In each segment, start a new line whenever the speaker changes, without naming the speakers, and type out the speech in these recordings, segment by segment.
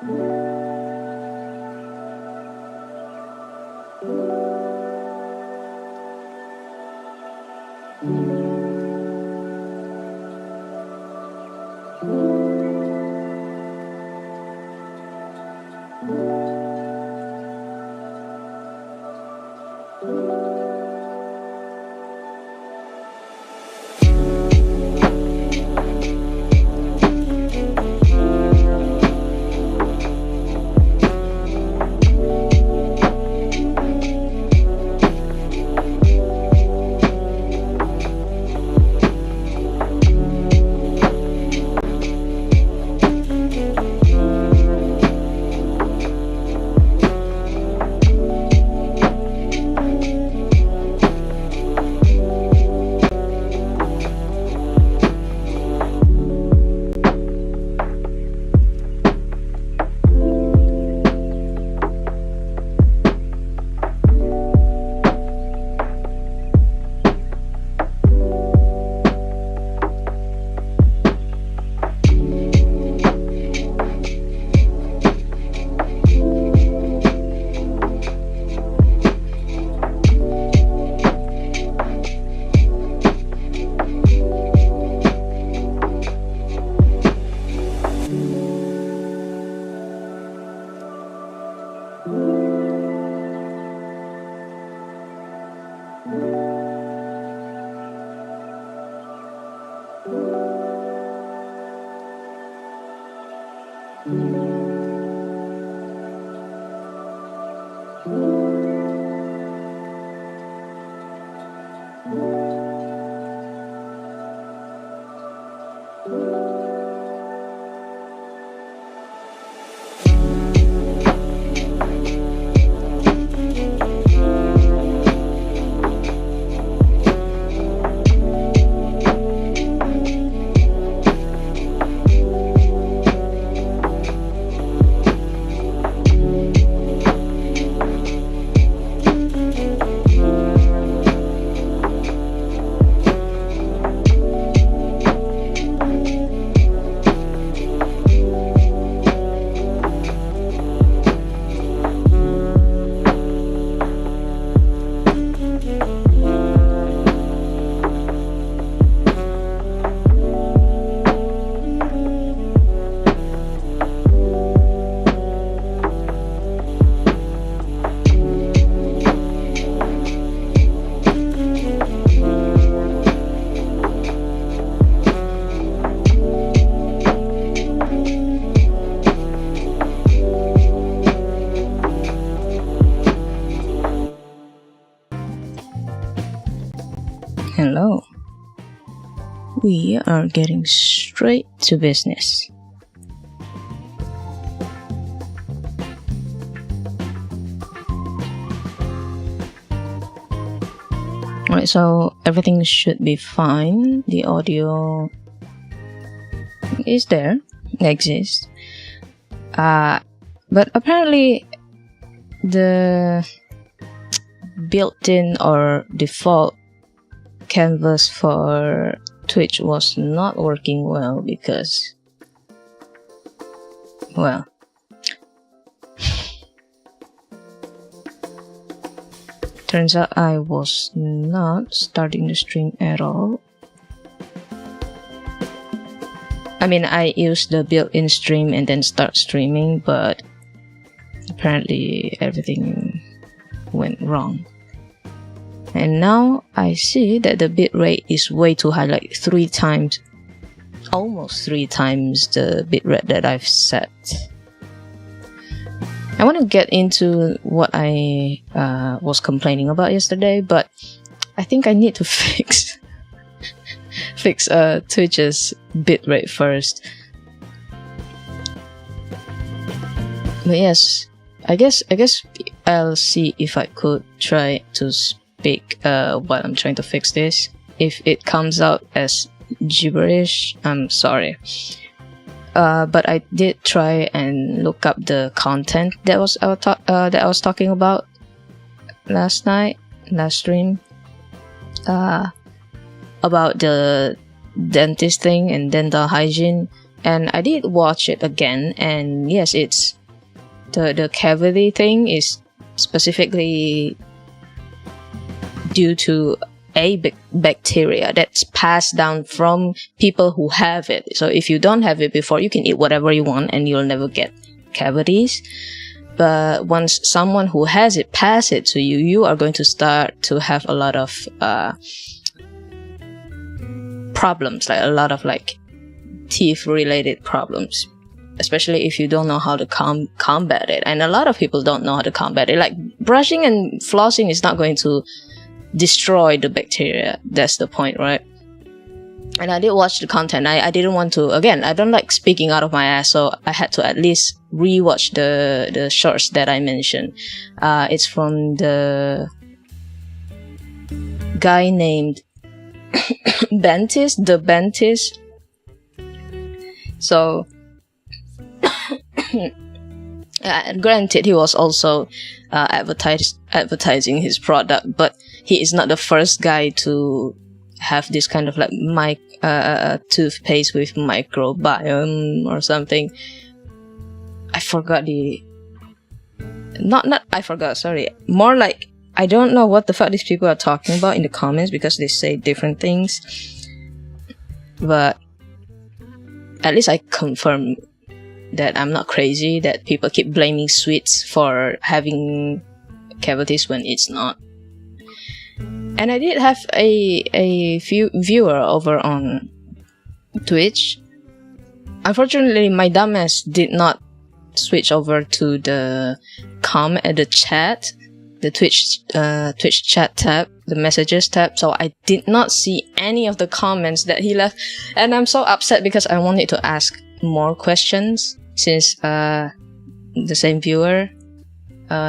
Hello. We are getting straight to business. Alright, so everything should be fine. The audio is there, exists. But apparently the built-in or default canvas for Twitch was not working well because, well, turns out I was not starting the stream at all. I mean, I used the built-in stream and then start streaming, but apparently everything went wrong. And now I see that the bitrate is way too high, like 3 times, almost 3 times the bitrate that I've set. I want to get into what I was complaining about yesterday, but I think I need to fix Twitch's bitrate first. But yes, I guess I'll see if I could try to speak while I'm trying to fix this. If it comes out as gibberish, I'm sorry. But I did try and look up the content that I was talking about last stream, about the dentist thing and dental hygiene. And I did watch it again, and yes, it's the cavity thing is specifically due to a bacteria that's passed down from people who have it. So if you don't have it before, you can eat whatever you want and you'll never get cavities. But once someone who has it pass it to you, you are going to start to have a lot of problems, like a lot of like teeth related problems, especially if you don't know how to combat it. And a lot of people don't know how to combat it. Like brushing and flossing is not going to destroy the bacteria. That's the point, right? And I did watch the content. I didn't want to, again, I don't like speaking out of my ass, so I had to at least rewatch the shorts that I mentioned. It's from the guy named the Bentis. So granted, he was also advertising his product, but he is not the first guy to have this kind of like toothpaste with microbiome or something. I forgot more like I don't know what the fuck these people are talking about in the comments because they say different things, but at least I confirm that I'm not crazy, that people keep blaming sweets for having cavities when it's not. And I did have a few viewer over on Twitch. Unfortunately, my dumbass did not switch over to the comm at the chat, the Twitch chat tab, the messages tab, so I did not see any of the comments that he left, and I'm so upset because I wanted to ask more questions since the same viewer,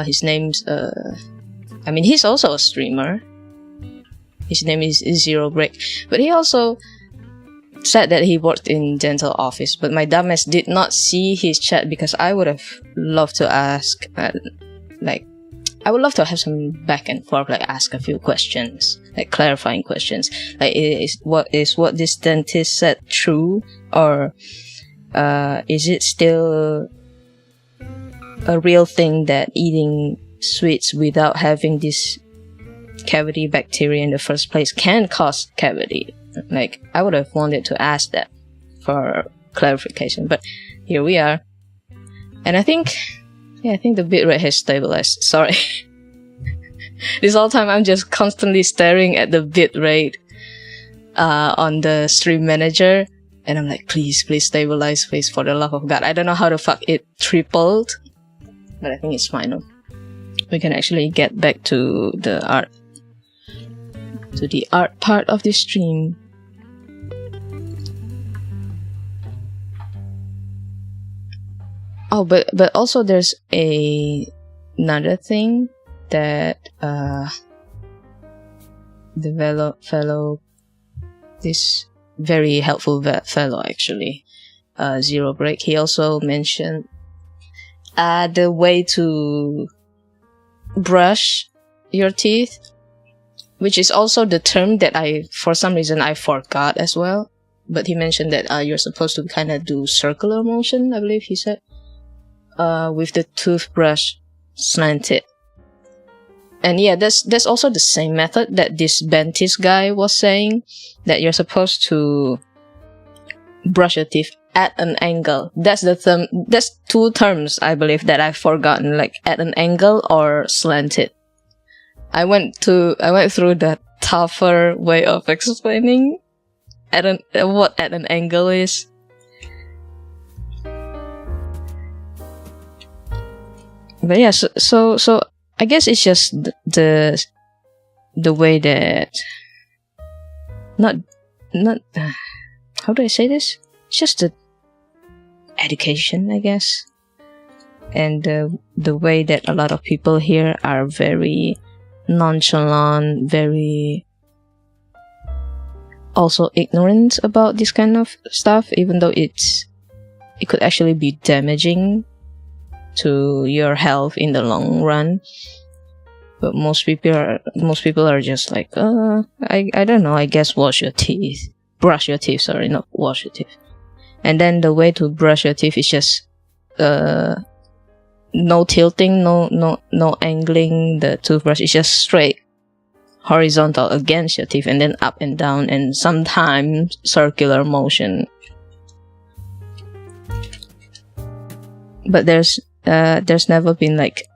his name's he's also a streamer. His name is Zero Break, but he also said that he worked in dental office, but my dumbass did not see his chat because I would have loved to ask, I would love to have some back and forth, like ask a few questions, like clarifying questions, like is what this dentist said true, or is it still a real thing that eating sweets without having this cavity bacteria in the first place can cause cavity? Like, I would have wanted to ask that for clarification, but here we are. And I think the bitrate has stabilized. Sorry. This whole time I'm just constantly staring at the bitrate on the stream manager, and I'm like, please stabilize, please, for the love of God. I don't know how the fuck it tripled, but I think it's fine. We can actually get back to the art part of the stream. Oh, but also there's another thing that the fellow, this very helpful fellow actually, Zero Break, he also mentioned the way to brush your teeth, which is also the term that for some reason I forgot as well. But he mentioned that you're supposed to kind of do circular motion, I believe he said, with the toothbrush slanted. And yeah, that's also the same method that this dentist guy was saying, that you're supposed to brush your teeth at an angle. That's two terms I believe that I've forgotten, like at an angle or slanted. I went through the tougher way of explaining what at an angle is. But yeah, so I guess it's just the way that not how do I say this? It's just the education, I guess, and the way that a lot of people here are very nonchalant, very also ignorant about this kind of stuff, even though it could actually be damaging to your health in the long run. But most people are just like, I don't know, I guess brush your teeth, sorry, not wash your teeth. And then the way to brush your teeth is just no tilting, no angling the toothbrush. It's just straight horizontal against your teeth, and then up and down, and sometimes circular motion. But there's never been like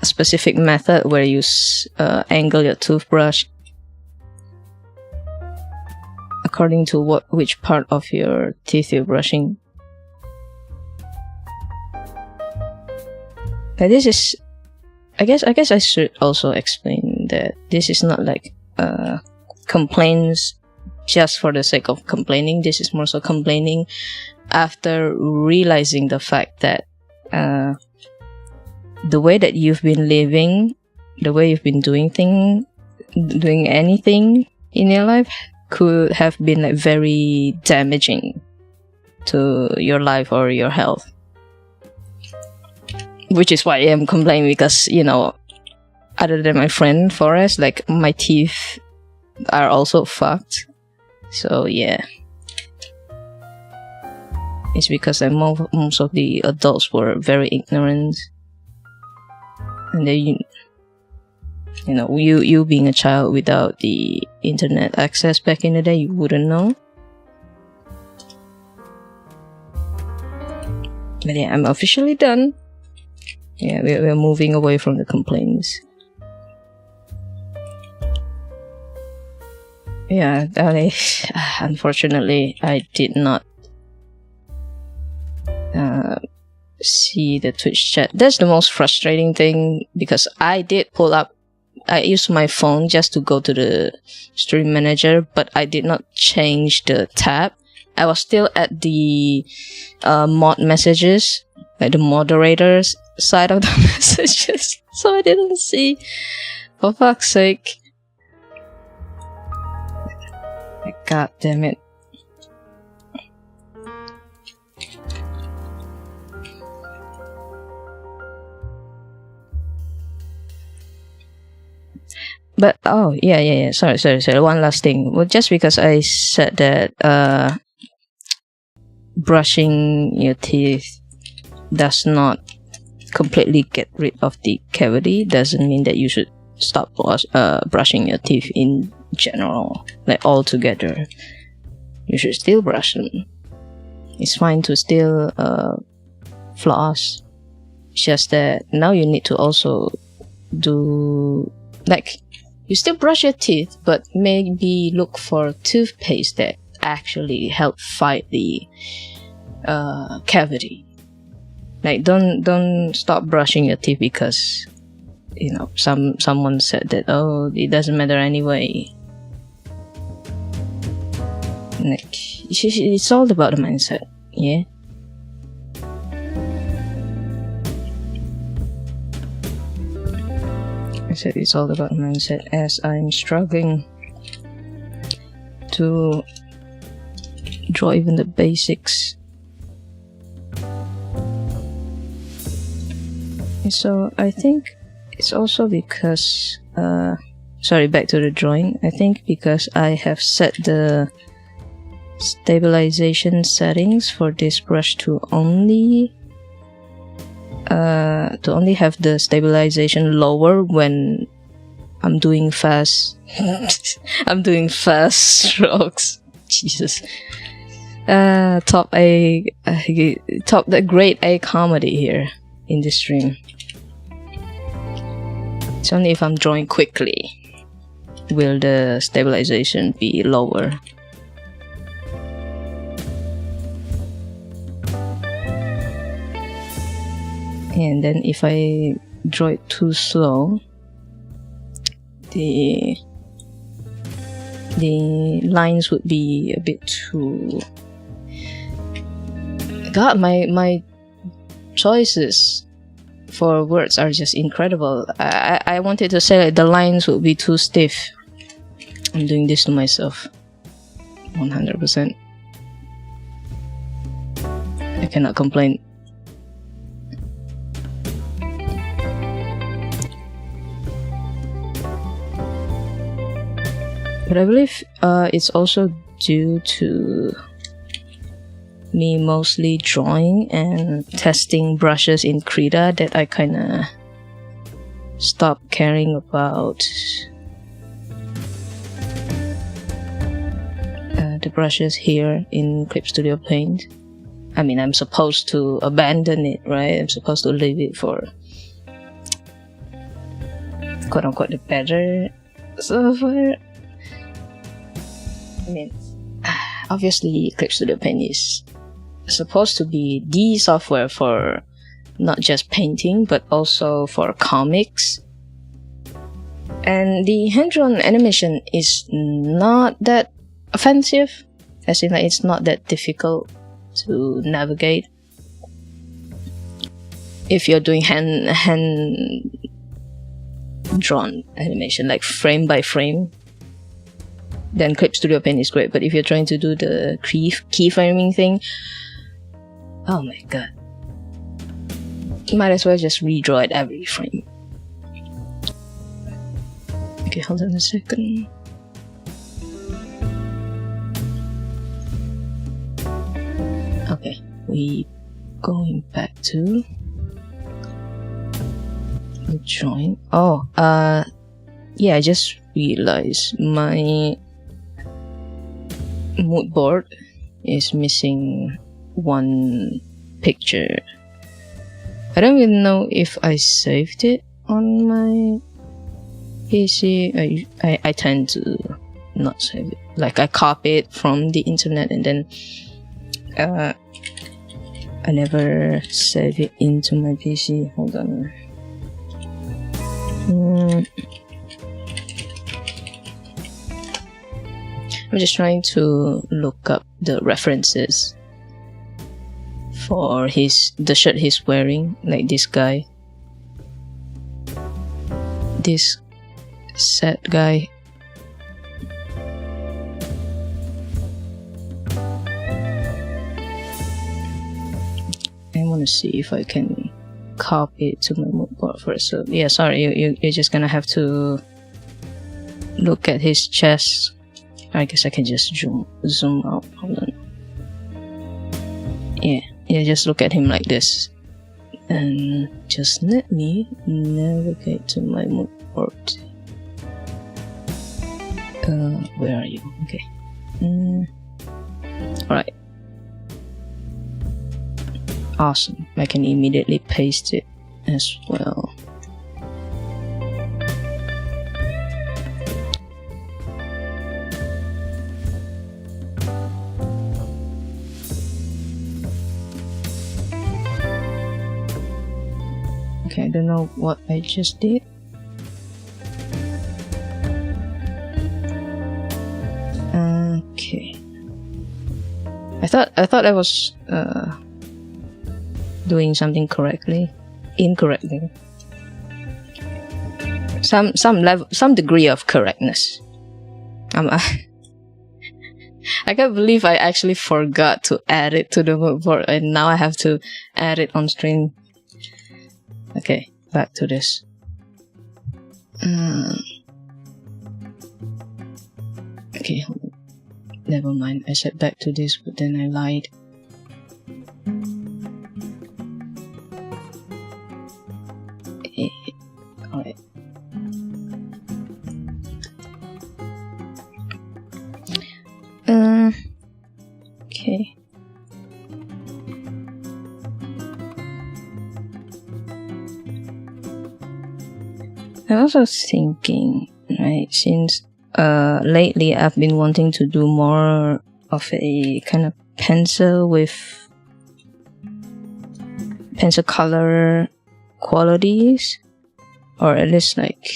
a specific method where you angle your toothbrush according to which part of your teeth you're brushing. But this is, I guess I should also explain that this is not like complaints just for the sake of complaining. This is more so complaining after realizing the fact that the way that you've been living, the way you've been doing anything in your life could have been like very damaging to your life or your health. Which is why I am complaining, because, you know, other than my friend Forrest, like, my teeth are also fucked. So yeah, it's because most of the adults were very ignorant, and they, you know, you being a child without the internet access back in the day, you wouldn't know. But yeah, I'm officially done. Yeah, we're moving away from the complaints. Yeah, unfortunately, I did not see the Twitch chat. That's the most frustrating thing, because I used my phone just to go to the stream manager, but I did not change the tab. I was still at the mod messages, like the moderators side of the messages, so I didn't see. For fuck's sake. God damn it. But oh yeah. Sorry. One last thing. Well, just because I said that brushing your teeth does not completely get rid of the cavity doesn't mean that you should stop brushing your teeth in general, like altogether. You should still brush them. It's fine to still floss. It's just that now you need to also do, like, you still brush your teeth, but maybe look for toothpaste that actually help fight the cavity. Like, don't stop brushing your teeth because, you know, someone said that, oh, it doesn't matter anyway. Like, it's all about the mindset, yeah. I said it's all about the mindset, as I'm struggling to draw even the basics. So I think it's also because back to the drawing. I think because I have set the stabilization settings for this brush to only have the stabilization lower when I'm doing fast strokes. Jesus. Top the grade A comedy here in this stream. It's only if I'm drawing quickly will the stabilization be lower. And then if I draw it too slow, the lines would be a bit too... God, my choices for words are just incredible. I wanted to say, like, the lines would be too stiff. I'm doing this to myself. 100%. I cannot complain. But I believe it's also due to me mostly drawing and testing brushes in Krita that I kinda stopped caring about the brushes here in Clip Studio Paint. I mean, I'm supposed to abandon it, right? I'm supposed to leave it for quote-unquote the better software. I mean, obviously Clip Studio Paint is supposed to be the software for not just painting but also for comics, and the hand-drawn animation is not that offensive, as in like it's not that difficult to navigate if you're doing hand drawn animation, like frame by frame. Then Clip Studio Paint is great, but if you're trying to do the keyframing thing, oh my god, you might as well just redraw it every frame. Okay, hold on a second. Okay, we going back to the drawing. Oh, yeah, I just realized my mood board is missing one picture. I don't even know if I saved it on my PC. I tend to not save it. Like, I copy it from the internet and then I never save it into my PC. Hold on. I'm just trying to look up the references for the shirt he's wearing, like this guy, this set guy. I want to see if I can copy it to my mood board first. So yeah, sorry, you're just gonna have to look at his chest. I guess I can just zoom out. Hold on. Yeah, just look at him like this, and just let me navigate to my mood board. Where are you? Okay. Alright. Awesome. I can immediately paste it as well. Okay, I don't know what I just did. Okay. I thought I was doing something incorrectly. Some degree of correctness. I can't believe I actually forgot to add it to the mood board, and now I have to add it on stream. Okay, back to this. Okay, hold on. Never mind. I said back to this, but then I lied. Alright. Okay. I'm also thinking, right, since lately I've been wanting to do more of a kind of pencil color qualities, or at least like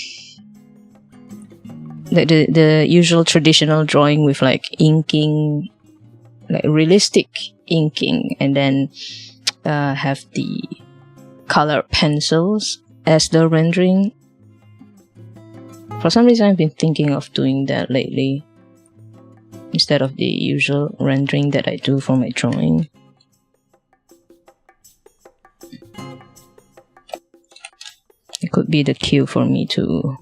the usual traditional drawing with like inking, like realistic inking, and then have the color pencils as the rendering. For some reason I've been thinking of doing that lately instead of the usual rendering that I do for my drawing. It could be the cue for me to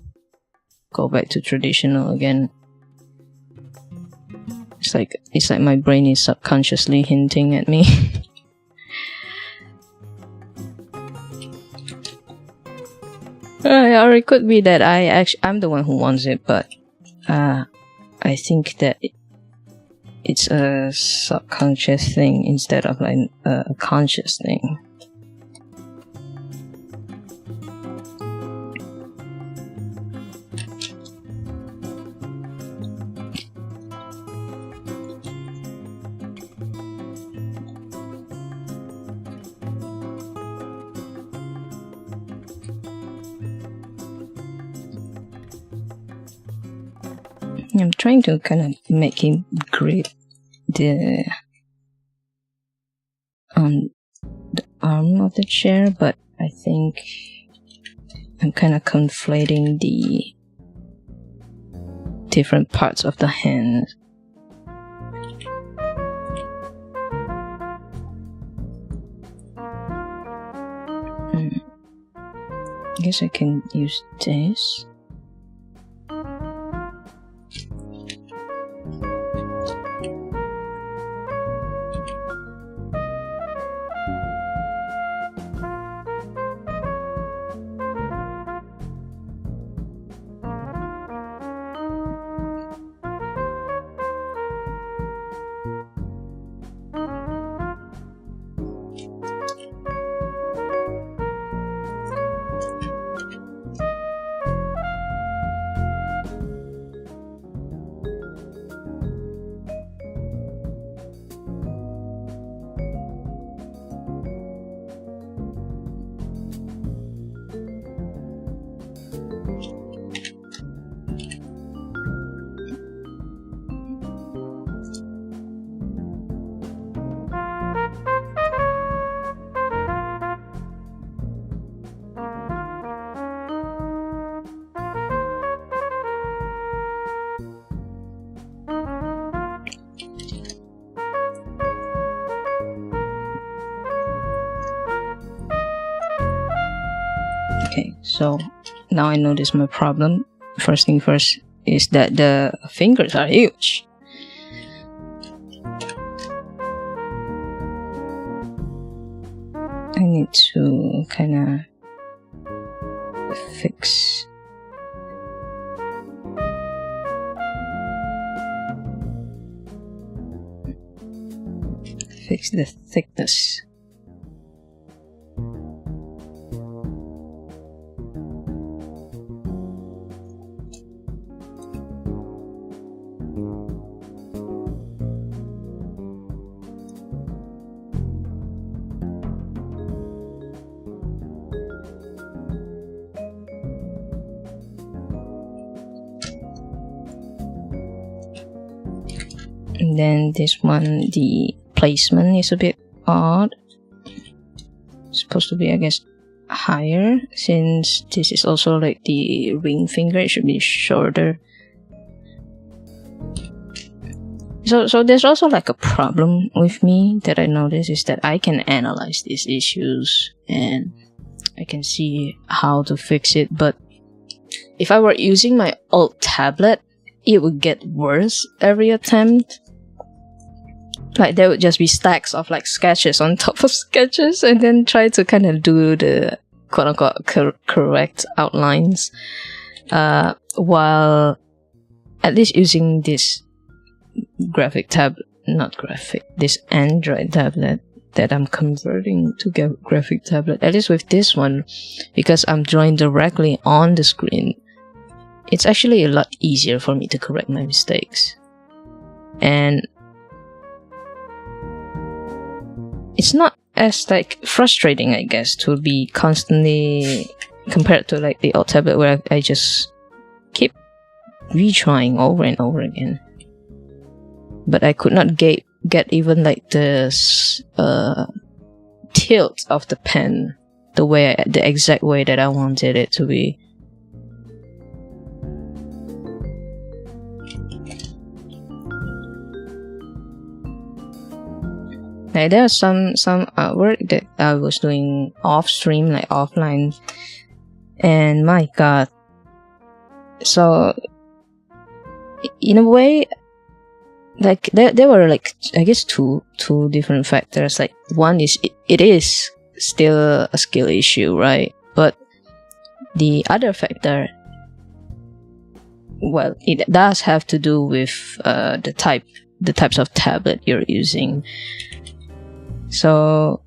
go back to traditional again. It's like my brain is subconsciously hinting at me. Or it could be that I'm the one who wants it, but I think that it's a subconscious thing instead of like a conscious thing. I'm trying to kind of make him grip the arm of the chair, but I think I'm kind of conflating the different parts of the hand. I guess I can use this. Okay, so now I notice my problem. First thing first is that the fingers are huge. I need to kind of fix the thickness. And then this one, the placement is a bit odd. It's supposed to be, I guess, higher, since this is also like the ring finger. It should be shorter. So there's also like a problem with me that I notice, is that I can analyze these issues and I can see how to fix it, but if I were using my old tablet, it would get worse every attempt. Like there would just be stacks of like sketches on top of sketches, and then try to kind of do the quote-unquote correct outlines, while at least using this this Android tablet that I'm converting to get graphic tablet. At least with this one, because I'm drawing directly on the screen, it's actually a lot easier for me to correct my mistakes. And it's not as like frustrating, I guess, to be constantly compared to like the old tablet where I just keep retrying over and over again. But I could not get even like the tilt of the pen the exact way that I wanted it to be. Like there are some work that I was doing off stream, like offline, and my god. So in a way, like there were like, I guess two different factors. Like one is it is still a skill issue, right? But the other factor, well, it does have to do with the types of tablet you're using. So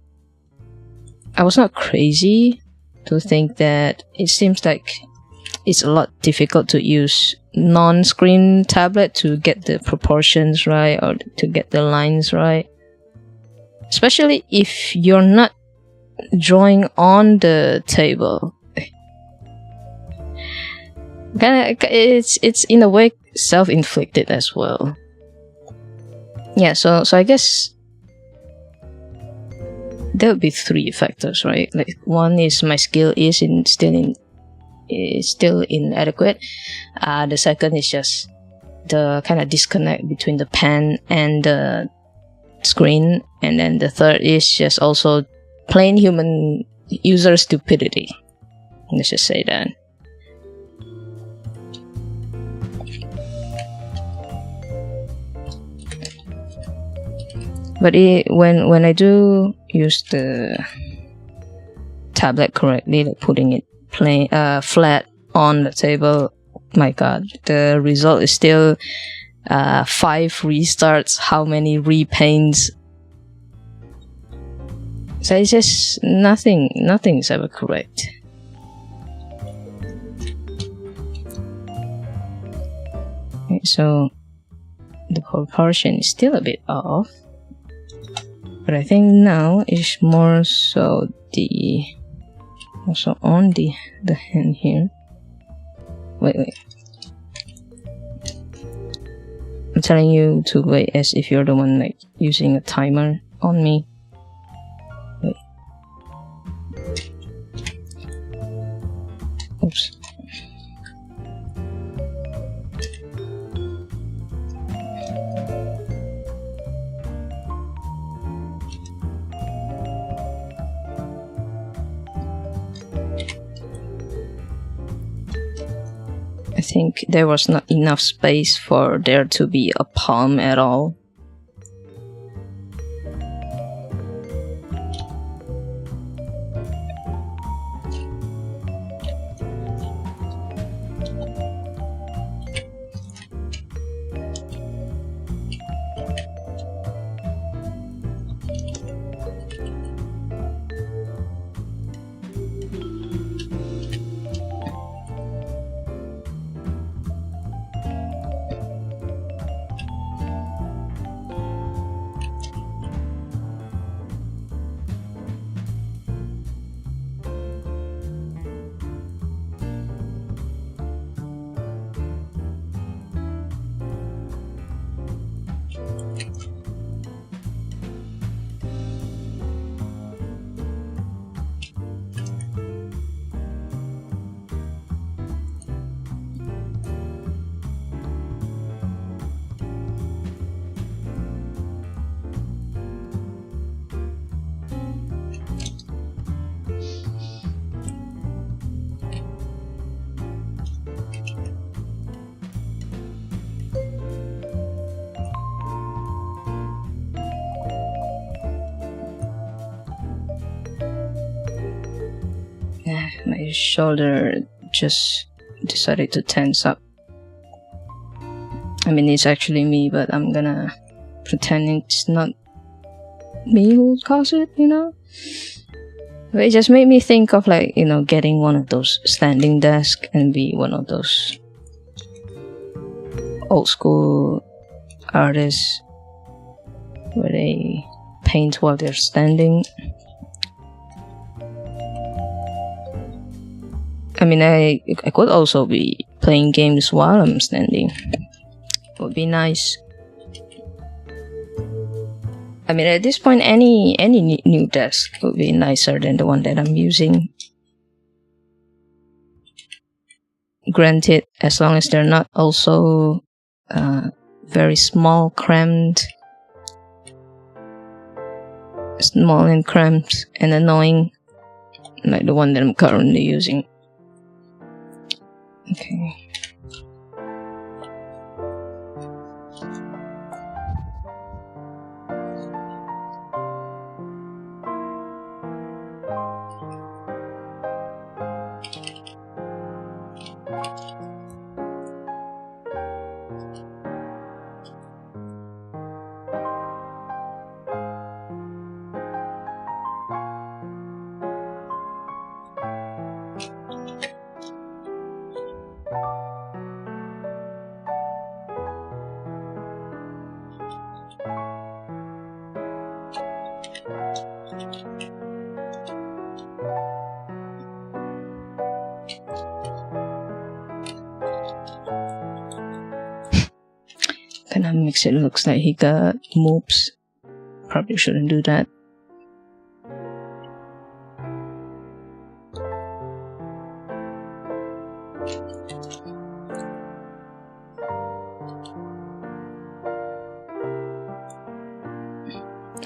I was not crazy to think that it seems like it's a lot difficult to use non-screen tablet to get the proportions right or to get the lines right, especially if you're not drawing on the table. It's in a way self-inflicted as well. Yeah, so I guess there would be three factors, right? Like one is my skill is still inadequate. The second is just the kind of disconnect between the pen and the screen, and then the third is just also plain human user stupidity. Let's just say that. But when I do use the tablet correctly, like putting it flat on the table, my god, the result is still 5 restarts, how many repaints. So it's just nothing's ever correct. Okay, so the proportion is still a bit off, but I think now it's more so also on the hand here. Wait. I'm telling you to wait as if you're the one like using a timer on me. Wait. Oops. I think there was not enough space for there to be a palm at all. My shoulder just decided to tense up. I mean, it's actually me, but I'm gonna pretend it's not me who caused it, you know? But it just made me think of, like, you know, getting one of those standing desks and be one of those old school artists where they paint while they're standing. I mean, I could also be playing games while I'm standing. It would be nice. I mean, at this point, any new desk would be nicer than the one that I'm using. Granted, as long as they're not also very small and cramped and annoying, like the one that I'm currently using. Okay. Kinda makes it looks like he got moves. Probably shouldn't do that.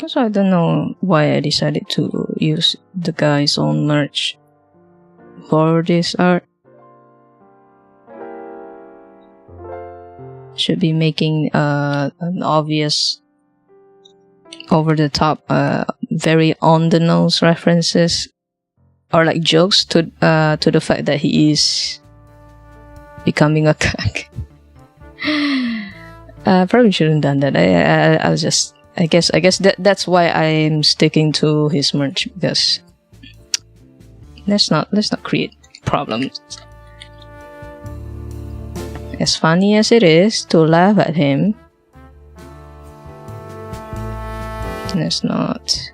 So I don't know why I decided to use the guy's own merch for this art. Should be making an obvious, over the top, very on the nose references or like jokes to the fact that he is becoming a cuck. Probably shouldn't have done that. I guess that's why I'm sticking to his merch, because let's not create problems. As funny as it is to laugh at him, let's not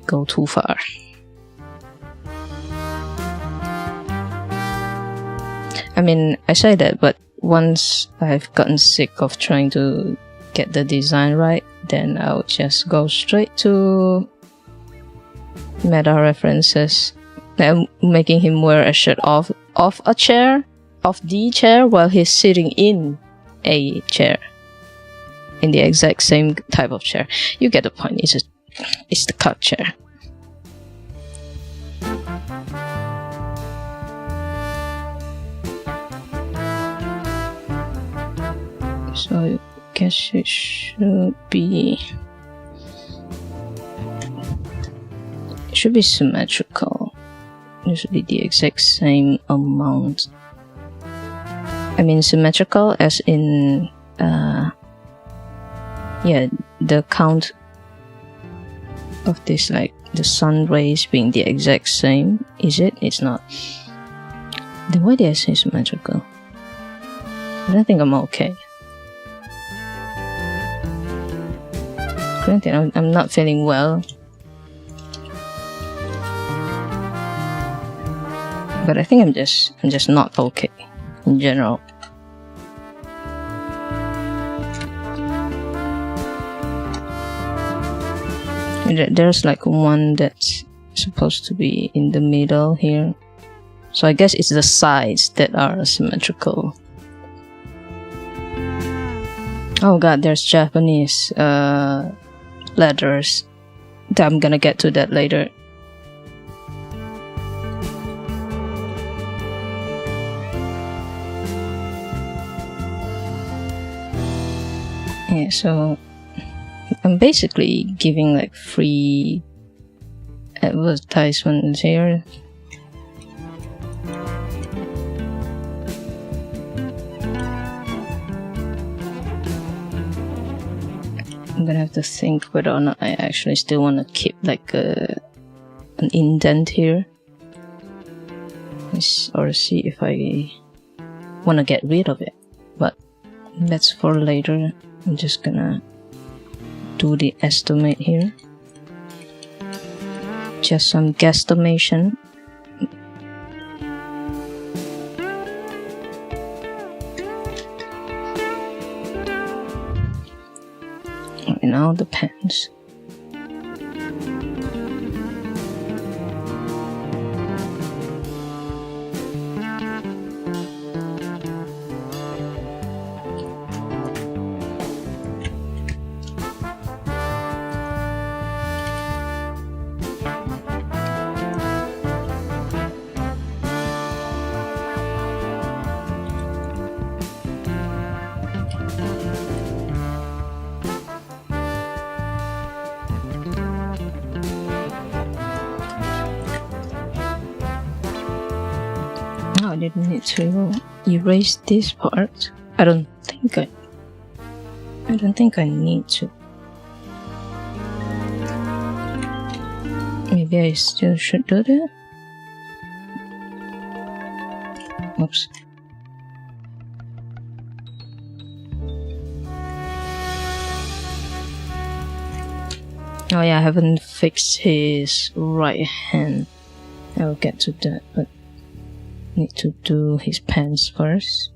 go too far. I mean, I say that, but once I've gotten sick of trying to get the design right, then I'll just go straight to meta references. I'm making him wear a shirt off the chair while he's sitting in a chair, in the exact same type of chair. You get the point. It's the cup chair. So I guess it should be symmetrical. It should be the exact same amount. I mean symmetrical as in the count of this, like the sun rays being the exact same. Is it? It's not. Then why did I say symmetrical? I don't think I'm okay. Granted, I'm not feeling well, but I think I'm just not okay in general. There's like one that's supposed to be in the middle here, so I guess it's the sides that are symmetrical. Oh god, there's Japanese letters. I'm gonna get to that later. Yeah, so I'm basically giving like free advertisements here. I'm gonna have to think whether or not I actually still want to keep like an indent here, or see if I want to get rid of it. But that's for later. I'm just gonna do the estimate here. Just some guesstimation. It all depends. I didn't need to erase this part. I don't think I need to. Maybe I still should do that. Oops. Oh yeah, I haven't fixed his right hand. I'll get to that, but need to do his pants first.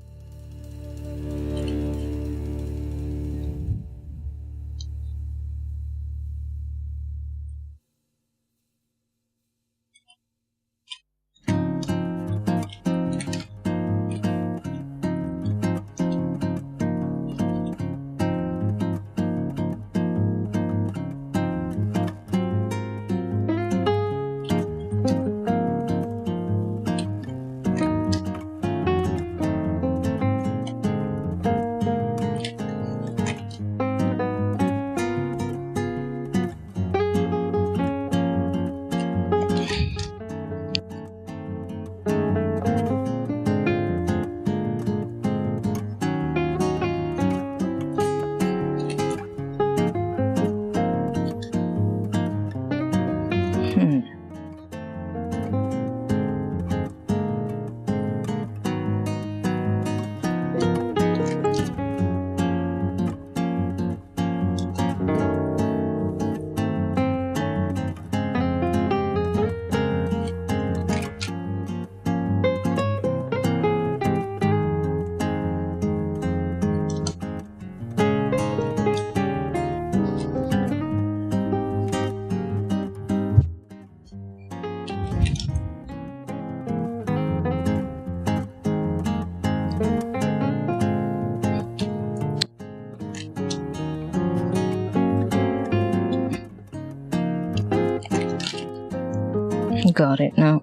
Got it now.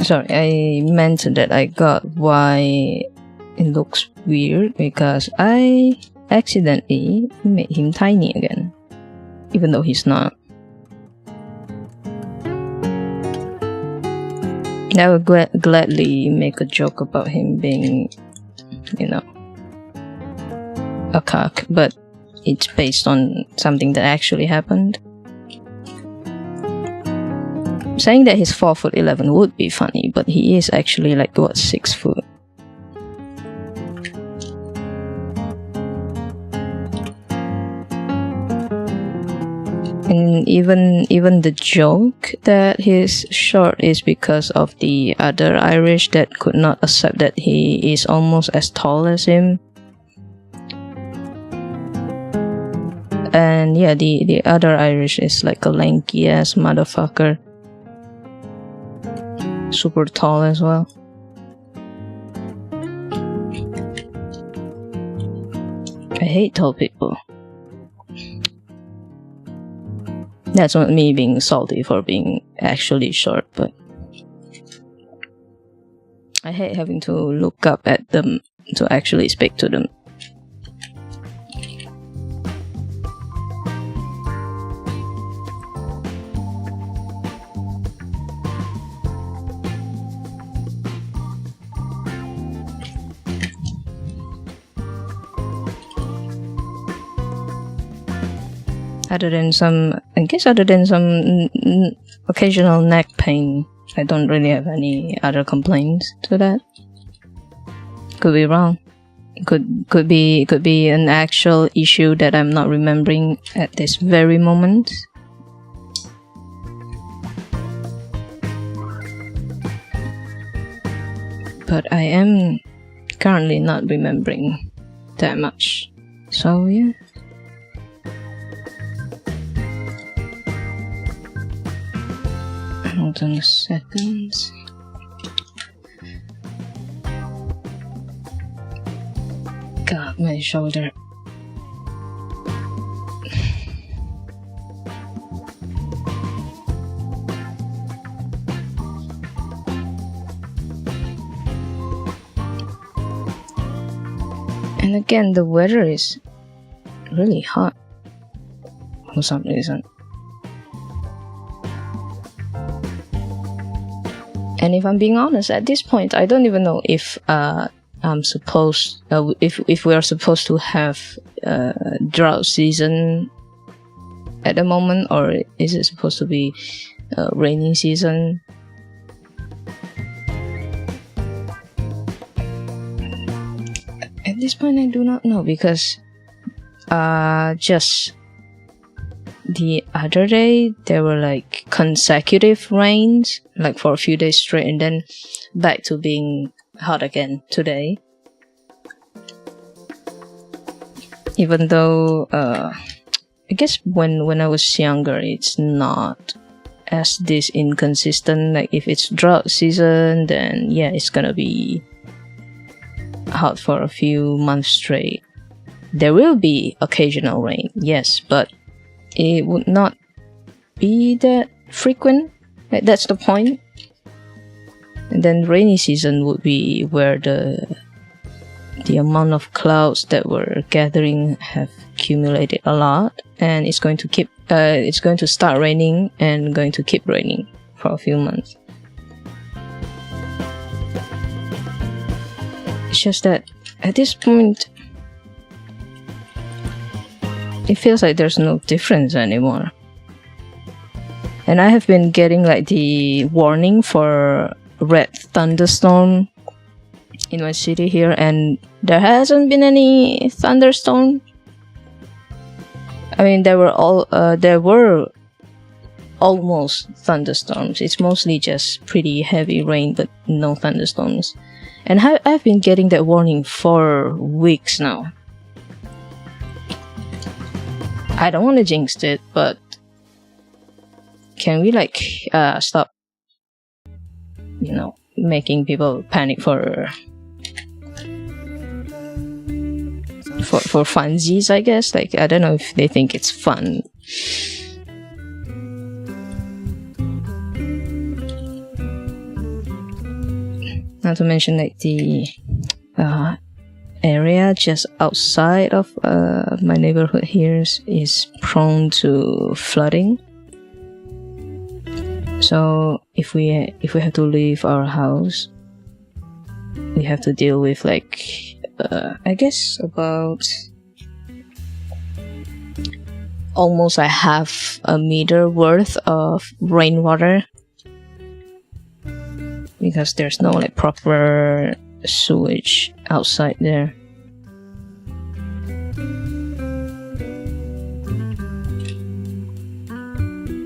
Sorry, I meant that I got why it looks weird because I accidentally made him tiny again, even though he's not. I would gladly make a joke about him being, a cock, but it's based on something that actually happened. Saying that he's 4'11" would be funny, but he is actually 6 foot. And even the joke that he's short is because of the other Irish that could not accept that he is almost as tall as him. And yeah, the other Irish is a lanky ass motherfucker. Super tall as well. I hate tall people. That's not me being salty for being actually short, but I hate having to look up at them to actually speak to them. Other than some occasional neck pain, I don't really have any other complaints to that. Could be wrong. Could be an actual issue that I'm not remembering at this very moment. But I am currently not remembering that much. So yeah. Hold on a second. God, my shoulder. And again, the weather is really hot for some reason. And if I'm being honest, at this point, I don't even know if I'm supposed, if we are supposed to have drought season at the moment, or is it supposed to be rainy season? At this point, I do not know because just the other day there were consecutive rains for a few days straight, and then back to being hot again today. Even though I guess when I was younger, it's not as this inconsistent. If it's drought season, then yeah, it's gonna be hot for a few months straight. There will be occasional rain, yes, but it would not be that frequent. That's the point. And then rainy season would be where the amount of clouds that were gathering have accumulated a lot, and it's going to start raining and going to keep raining for a few months. It's just that at this point it feels like there's no difference anymore. And I have been getting the warning for red thunderstorm in my city here, and there hasn't been any thunderstorm. I mean, there were almost thunderstorms. It's mostly just pretty heavy rain, but no thunderstorms. And I've been getting that warning for weeks now. I don't want to jinx it, but can we stop, making people panic for for funsies, I guess. Like, I don't know if they think it's fun. Not to mention, like, the area just outside of my neighborhood here is prone to flooding. So if we have to leave our house, we have to deal with, like, I guess about almost a half a meter worth of rainwater, because there's no, like, proper sewage outside there.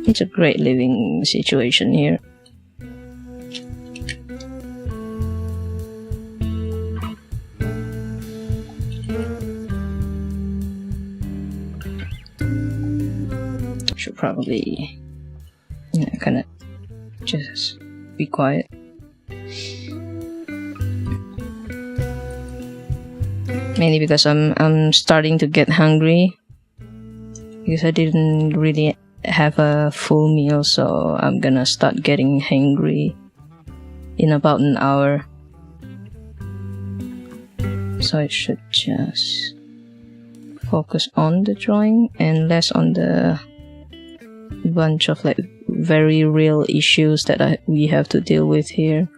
It's a great living situation here. Should probably, kind of just be quiet. Mainly because I'm starting to get hungry, because I didn't really have a full meal, so I'm gonna start getting hangry in about an hour. So I should just focus on the drawing and less on the bunch of, like, very real issues that we have to deal with here.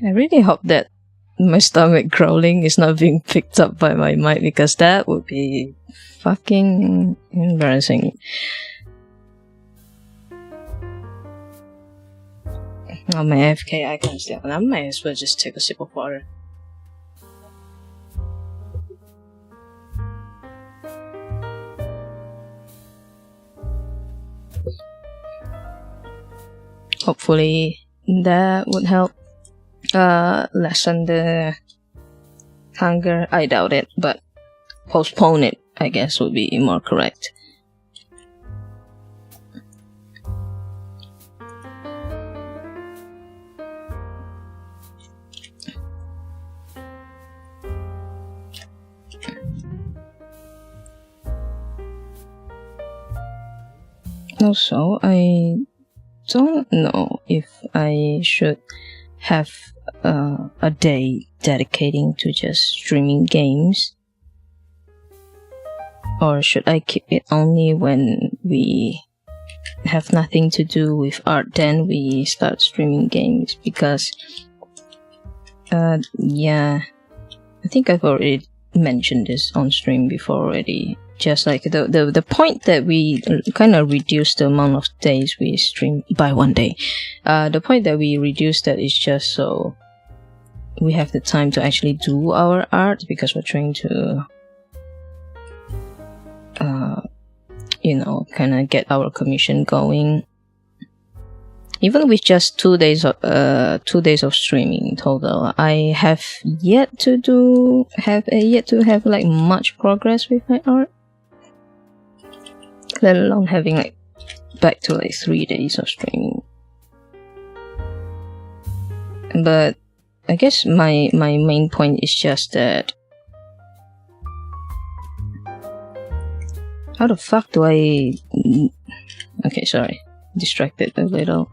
I really hope that my stomach growling is not being picked up by my mic, because that would be fucking embarrassing. Oh, my AFK icon's down. I might as well just take a sip of water. Hopefully that would help lessen the hunger. I doubt it, but postpone it, I guess, would be more correct. Also, I don't know if I should have a day dedicating to just streaming games, or should I keep it only when we have nothing to do with art, then we start streaming games? Because yeah, I think I've already mentioned this on stream before already. Just like the point that we kind of reduced the amount of days we stream by 1 day. The point that we reduced that is just so we have the time to actually do our art, because we're trying to kind of get our commission going. Even with just 2 days of streaming total, I have yet to have like much progress with my art, let alone having like back to like 3 days of streaming. But I guess my main point is just that How the fuck do I... Okay, sorry. Distracted a little.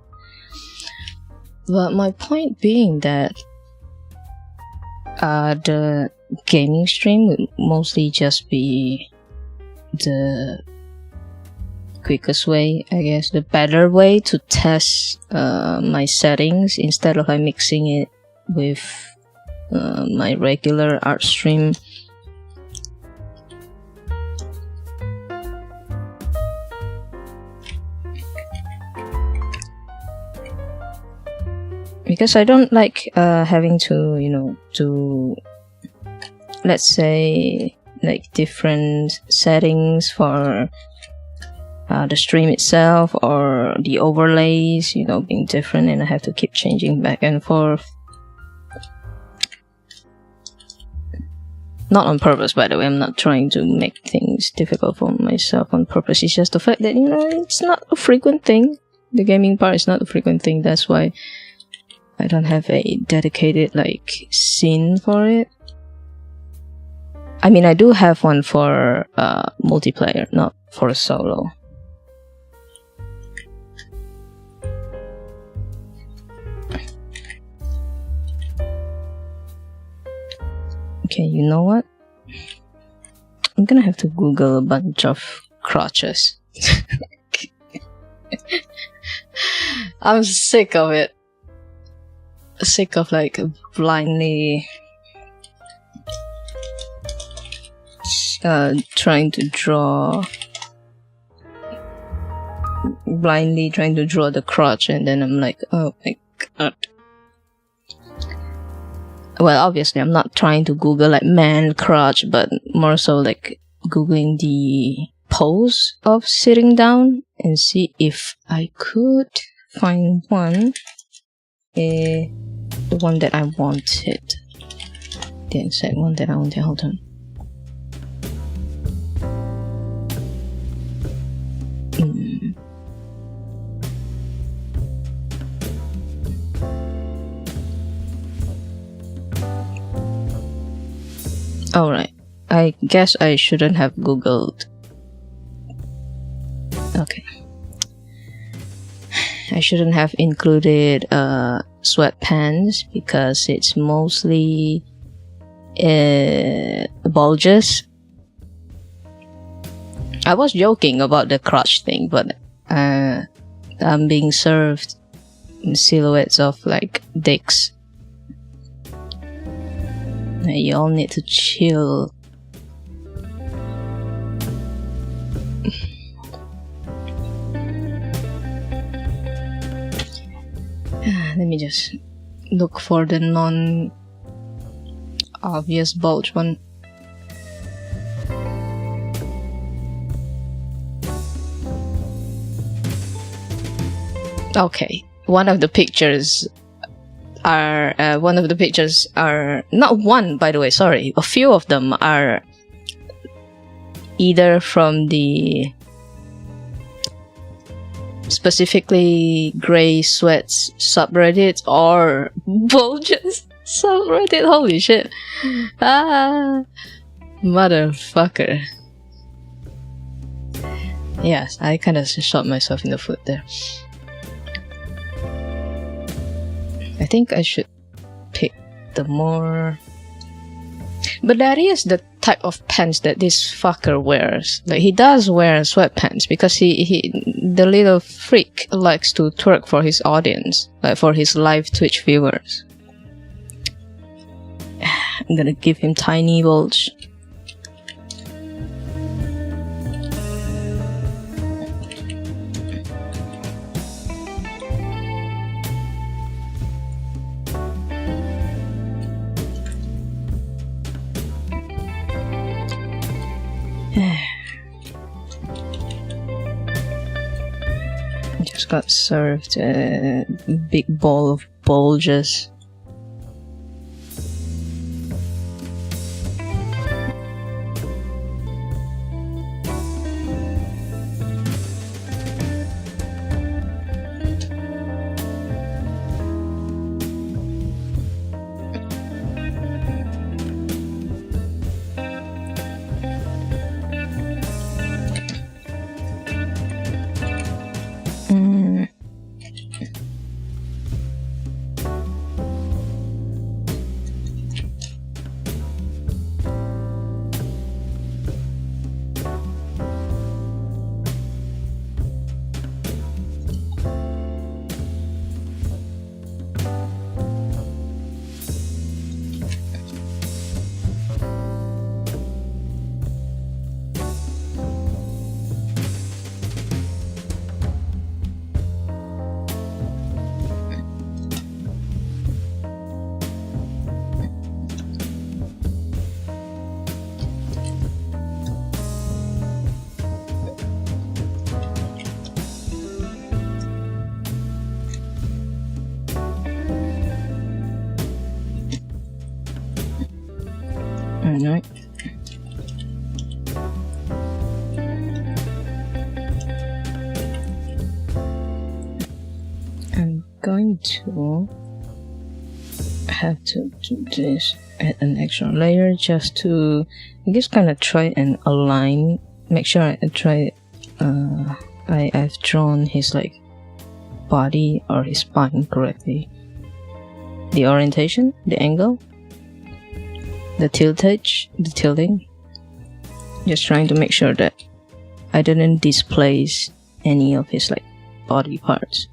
But my point being that the gaming stream would mostly just be the quickest way, I guess, the better way to test my settings instead of like mixing it with my regular art stream. Because I don't like having to, you know, do, let's say, like different settings for the stream itself or the overlays, you know, being different, and I have to keep changing back and forth. Not on purpose, by the way. I'm not trying to make things difficult for myself on purpose. It's just the fact that, you know, it's not a frequent thing. The gaming part is not a frequent thing. That's why I don't have a dedicated, like, scene for it. I mean, I do have one for multiplayer, not for solo. Okay, you know what? I'm gonna have to Google a bunch of crotches. I'm sick of it. Sick of like blindly trying to draw the crotch, and then I'm like, oh my god. Well, obviously I'm not trying to Google like man crotch, but more so like Googling the pose of sitting down and see if I could find one. The one that I wanted. The exact one that I wanted. Hold on. Alright. I guess I shouldn't have Googled. Okay. I shouldn't have included sweatpants because it's mostly bulges. I was joking about the crotch thing, but I'm being served silhouettes of like dicks. You all need to chill. Let me just look for the non-obvious bulge one. Okay, one of the pictures are not one, by the way, sorry, a few of them are either from the specifically Grey Sweats subreddit or Bulges subreddit. Holy shit. Motherfucker. Yes, I kind of shot myself in the foot there. I think I should pick the more... But that is the type of pants that this fucker wears. Like, he does wear sweatpants because the little freak likes to twerk for his audience, like for his live Twitch viewers. I'm gonna give him tiny bulge. Just got served a big ball of bulges. Alright. I'm going to have to do this, add an extra layer just to, I guess, kind of try and align, make sure I try, I've drawn his like body or his spine correctly. The orientation, the angle, the tilting, just trying to make sure that I didn't displace any of his like body parts.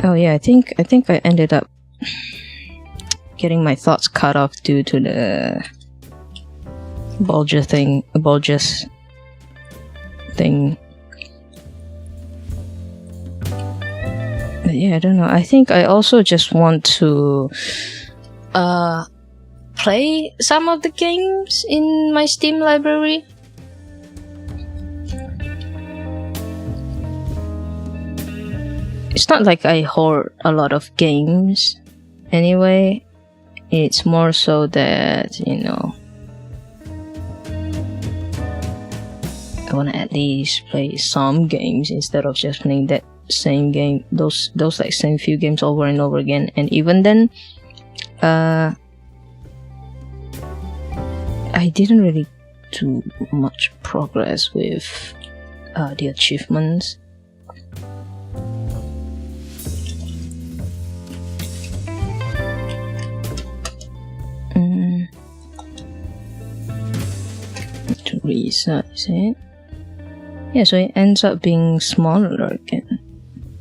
Oh yeah, I think I ended up getting my thoughts cut off due to the bulges thing. But yeah, I don't know. I think I also just want to play some of the games in my Steam library. It's not like I hoard a lot of games anyway. It's more so that, you know, I want to at least play some games instead of just playing that same game, those like same few games over and over again. And even then, I didn't really do much progress with the achievements. To resize it. Yeah, so it ends up being smaller again.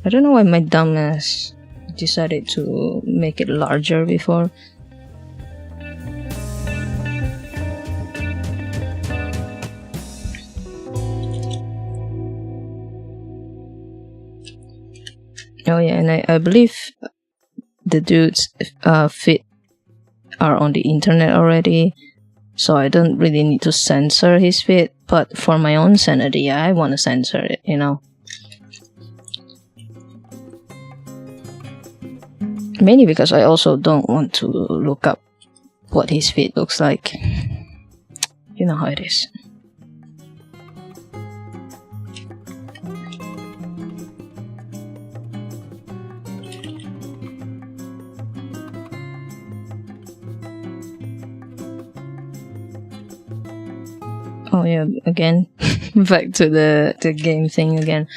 I don't know why my dumbass decided to make it larger before. Oh yeah, and I believe the dude's feet are on the internet already, so I don't really need to censor his feet, but for my own sanity, I want to censor it, you know. Mainly because I also don't want to look up what his feet looks like. You know how it is. Oh yeah, again, back to the game thing again.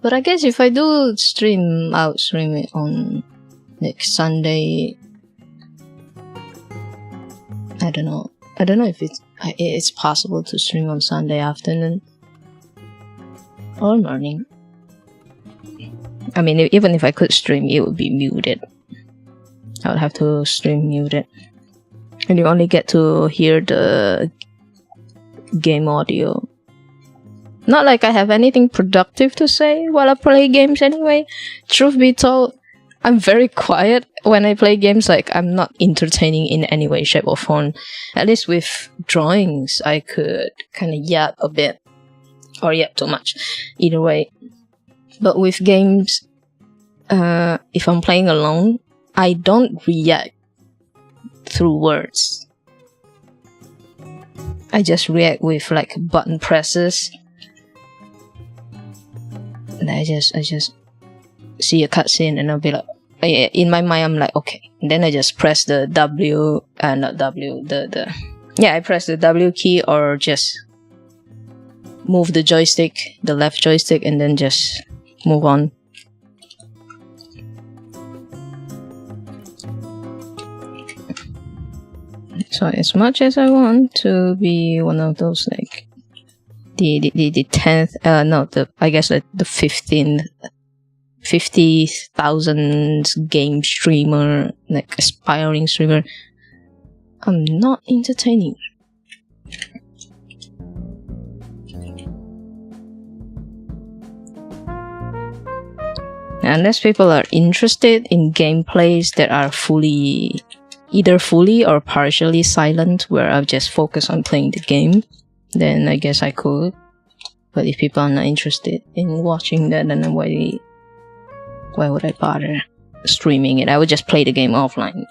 But I guess if I do stream, I'll stream it on like Sunday. I don't know if it's possible to stream on Sunday afternoon or morning. I mean, even if I could stream, it would be muted. I would have to stream muted, and you only get to hear the game audio. Not like I have anything productive to say while I play games anyway. Truth be told, I'm very quiet when I play games. Like, I'm not entertaining in any way, shape or form. At least with drawings, I could kind of yap a bit, or yap too much, either way. But with games, if I'm playing alone, I don't react through words. I just react with like button presses. And I just see a cutscene and I'll be like, in my mind I'm like, okay. And then I just press the W, not W, I press the W key or just move the joystick, the left joystick, and then just move on. So as much as I want to be one of those like the 10th, I guess like the 15th, 50,000 game streamer, like aspiring streamer, I'm not entertaining. Unless people are interested in gameplays that are either fully or partially silent, where I'll just focus on playing the game, then I guess I could. But if people are not interested in watching that, then why would I bother streaming it? I would just play the game offline.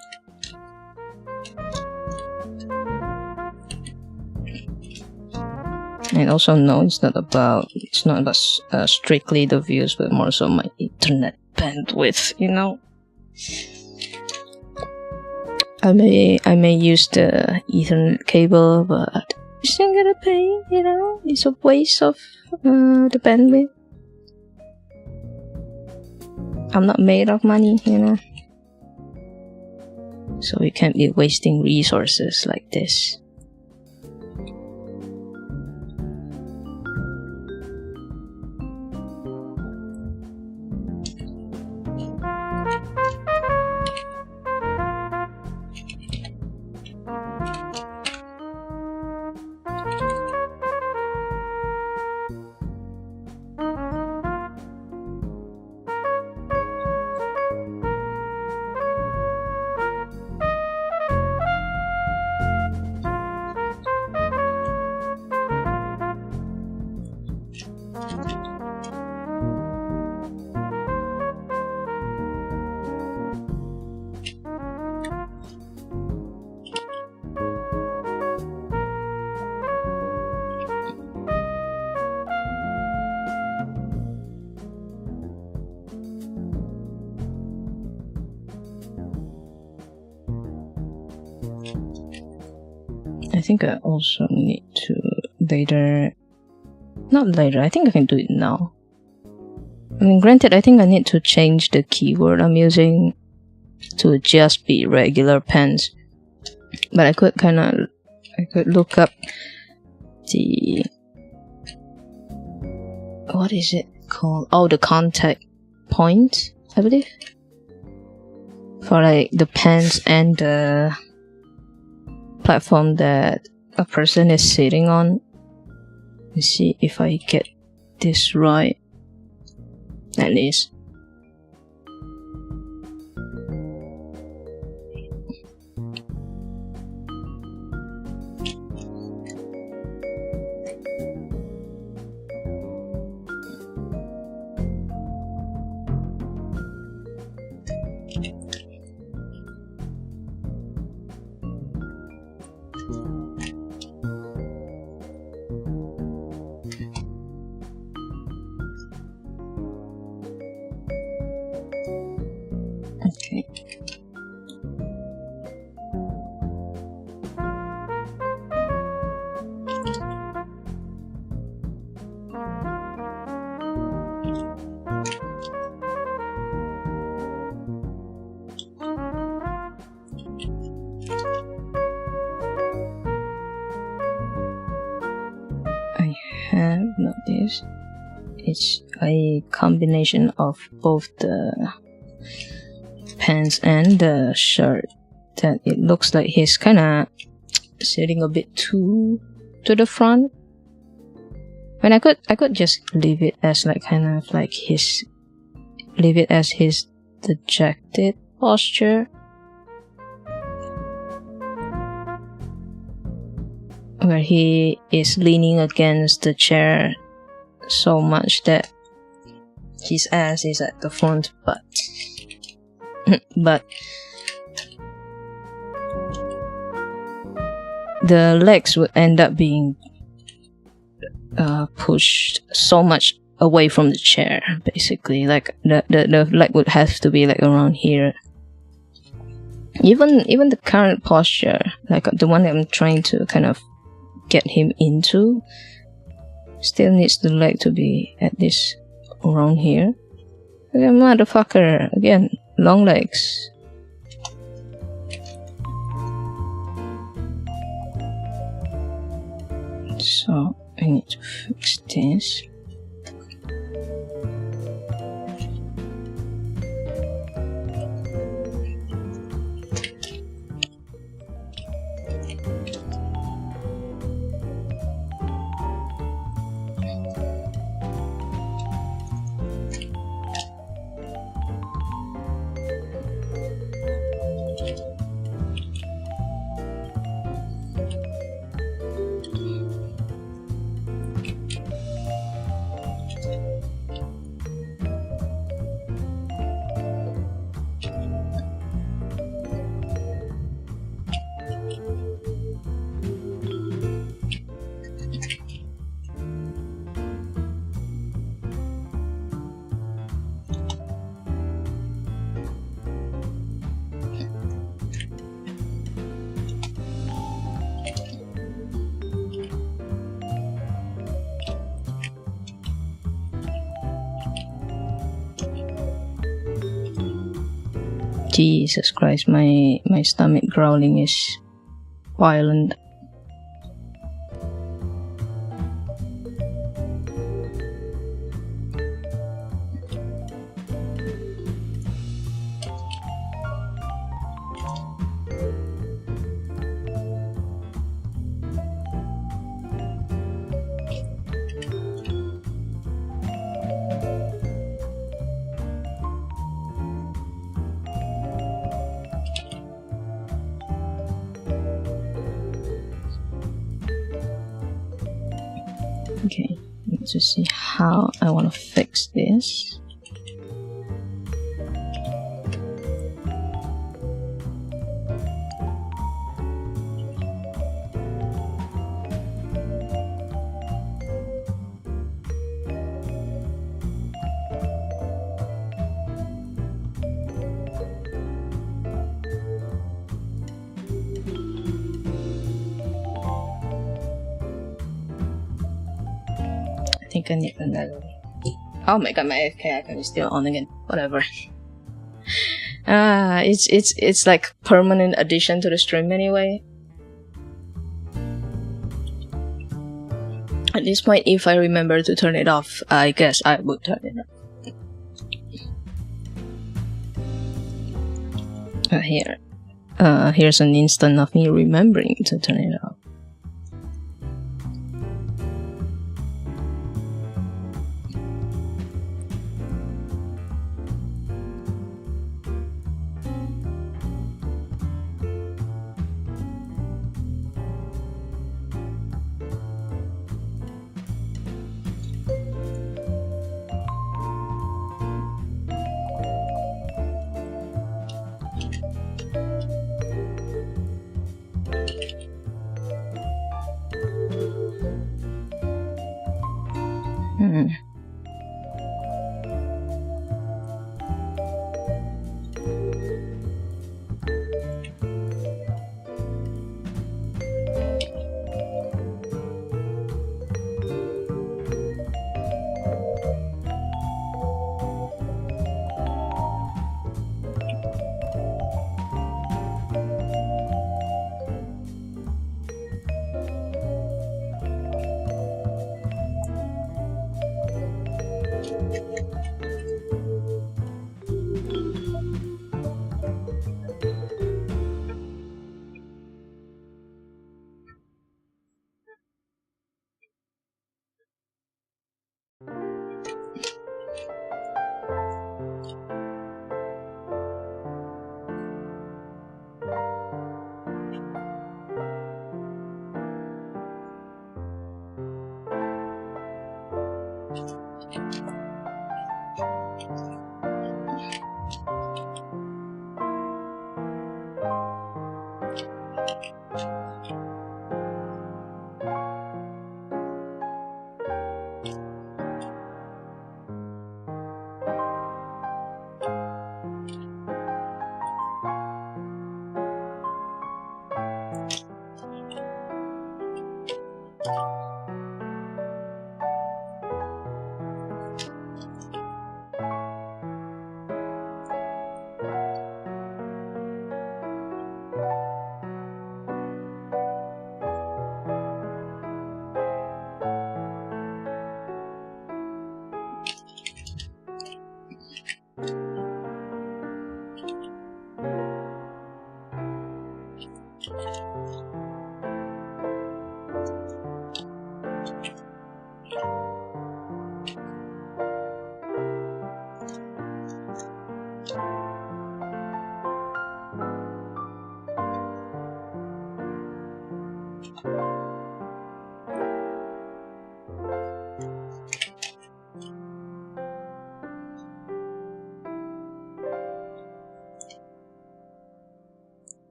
And also, no, it's not about strictly the views, but more so my internet bandwidth. You know, I may use the Ethernet cable, but still gotta pay. You know, it's a waste of the bandwidth. I'm not made of money, you know, so we can't be wasting resources like this. I think I also need to not later, I think I can do it now. I mean, granted, I think I need to change the keyword I'm using to just be regular pens, but I could look up the, what is it called? Oh, the contact point, I believe, for like the pens and the platform that a person is sitting on. Let's see if I get this right. At least. Okay. I have noticed it's a combination of both the pants and the shirt that it looks like he's kind of sitting a bit too to the front. When I could just leave it as like kind of like his dejected posture, where he is leaning against the chair so much that his ass is at the front, but the legs would end up being pushed so much away from the chair, basically. Like the leg would have to be like around here. Even the current posture, like the one that I'm trying to kind of get him into, still needs the leg to be at this around here. Okay, motherfucker, again, long legs. So I need to fix this. Jesus Christ, my stomach growling is violent. Okay, let's just see how I want to fix this. I think I need another. Oh my god, my AFK icon is still on again. Whatever. It's like permanent addition to the stream anyway. At this point, if I remember to turn it off, I guess I would turn it off. Here's an instant of me remembering to turn it off.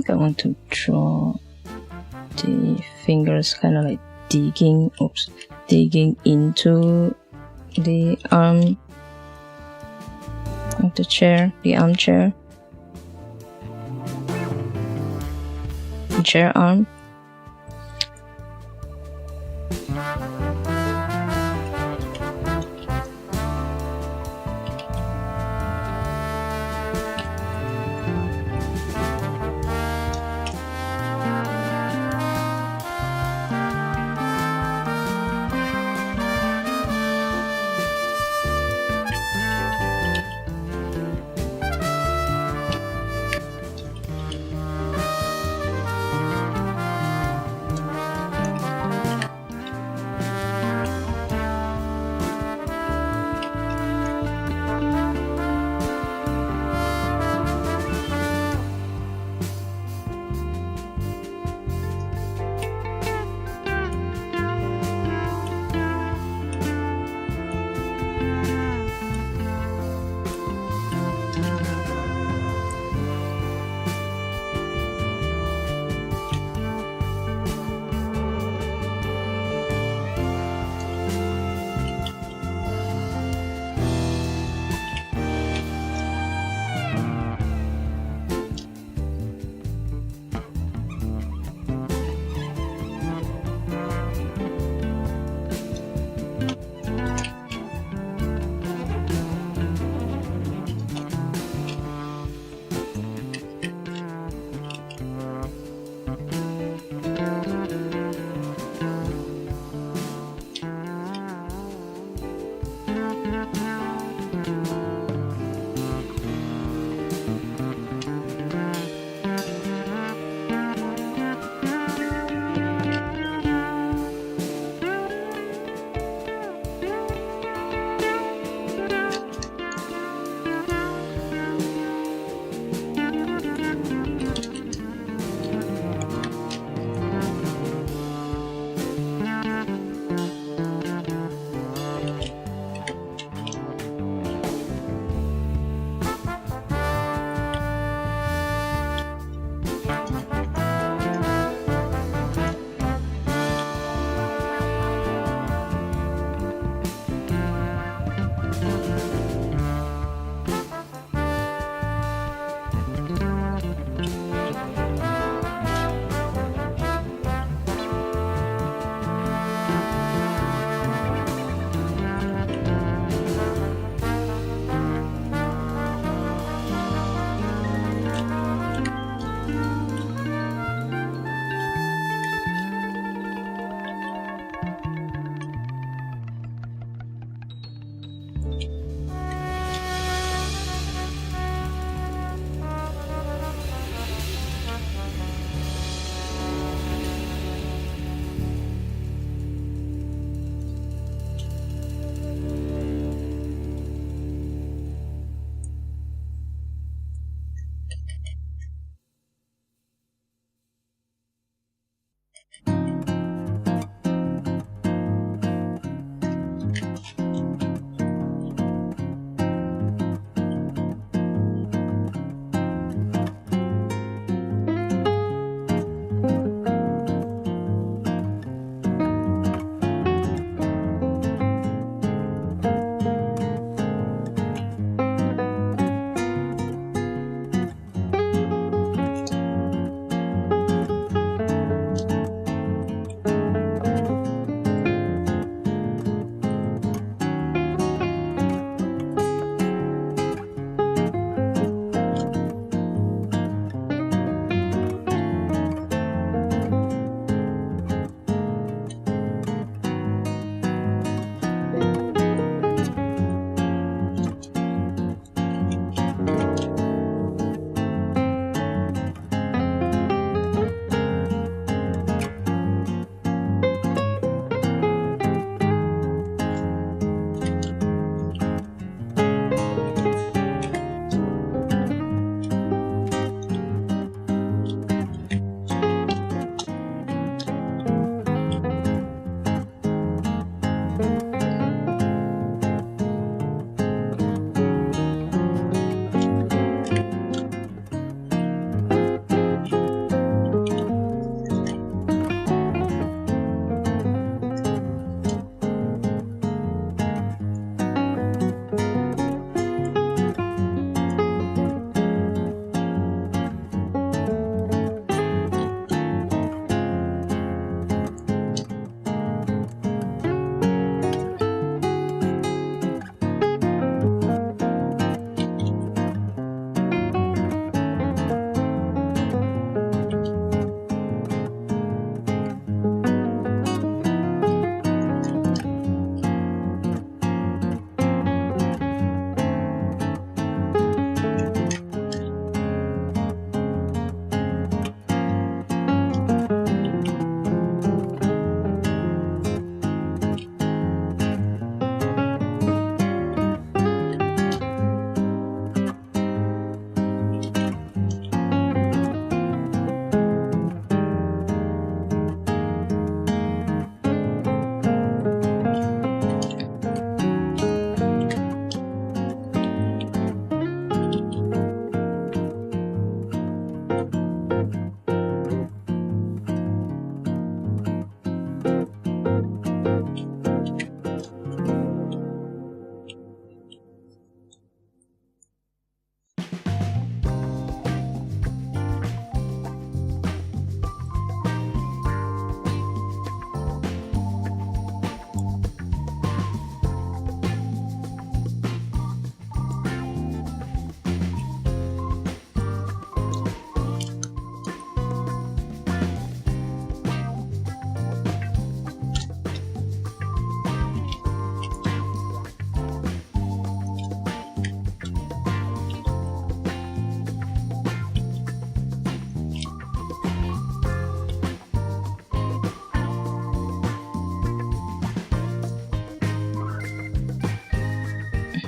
think I want to draw the fingers kind of like digging into the arm of the chair, the armchair. Chair arm.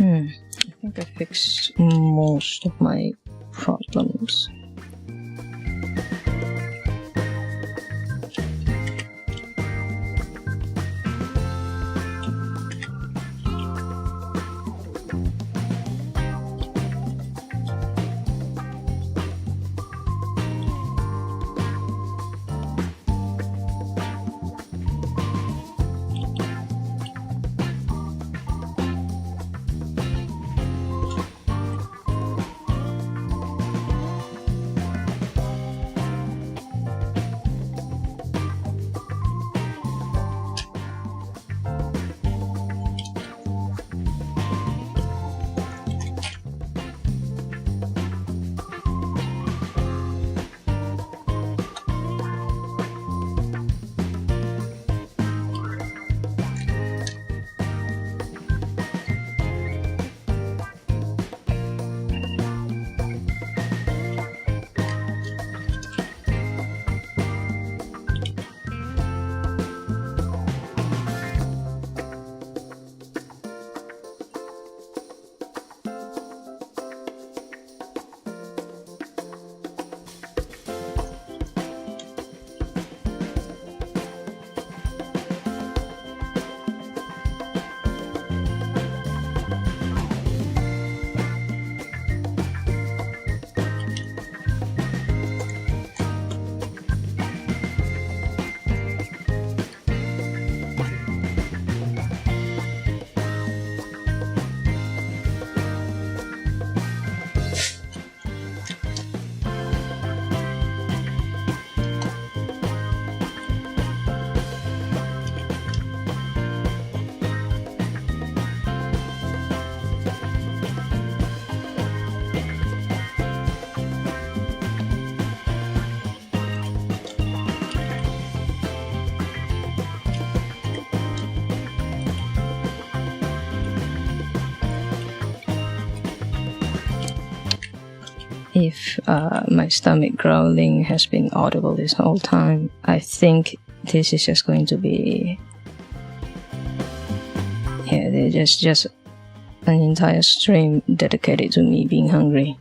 I think I fixed most of my problems. If my stomach growling has been audible this whole time, I think this is just going to be just an entire stream dedicated to me being hungry.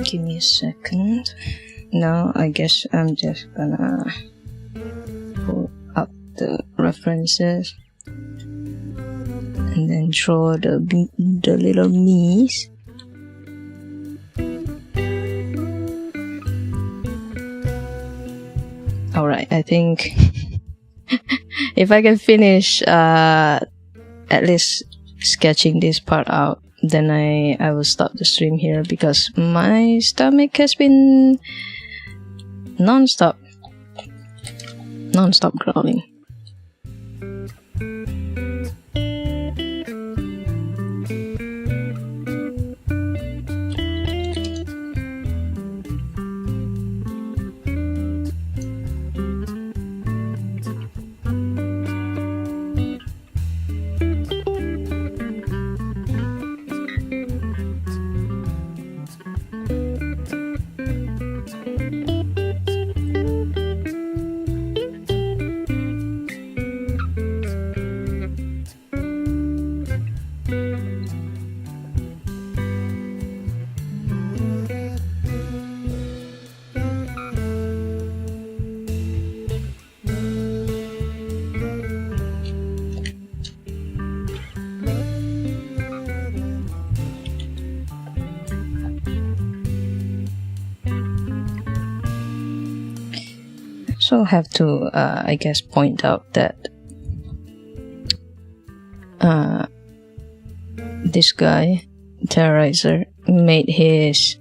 Give me a second. Now I guess I'm just gonna pull up the references and then draw the little me's. Alright, I think if I can finish at least sketching this part out, then I will stop the stream here, because my stomach has been non-stop growling. also have to, I guess, point out that this guy, Terrorizer, made his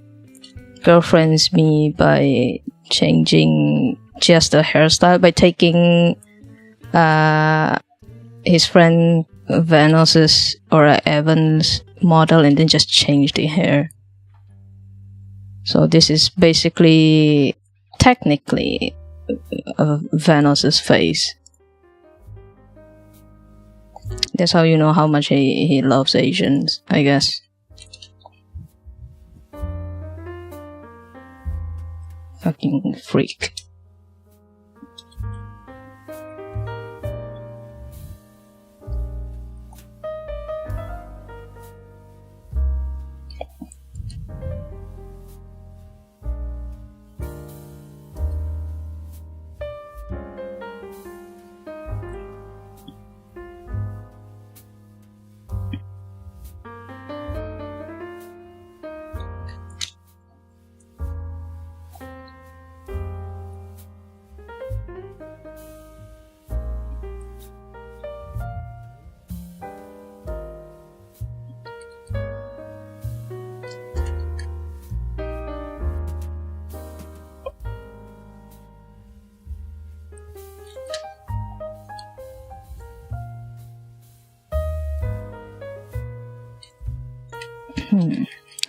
girlfriend's me by changing just the hairstyle, by taking his friend Vanos's or Evan's model and then just change the hair. So this is basically, technically, Vanos's face. That's how you know how much he loves Asians, I guess. Fucking freak.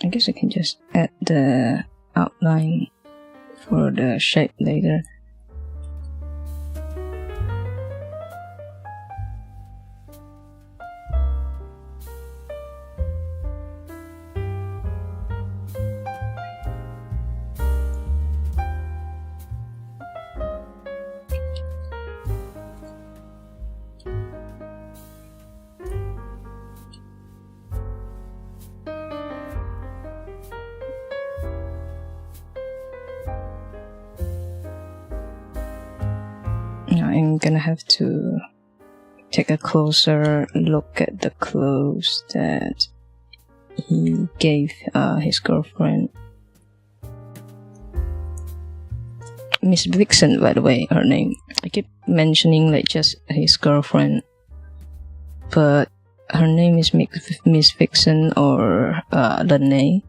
I guess I can just add the outline for the shape later. I'm gonna have to take a closer look at the clothes that he gave his girlfriend. Miss Vixen, by the way, her name. I keep mentioning like just his girlfriend, but her name is Miss Vixen or Lene.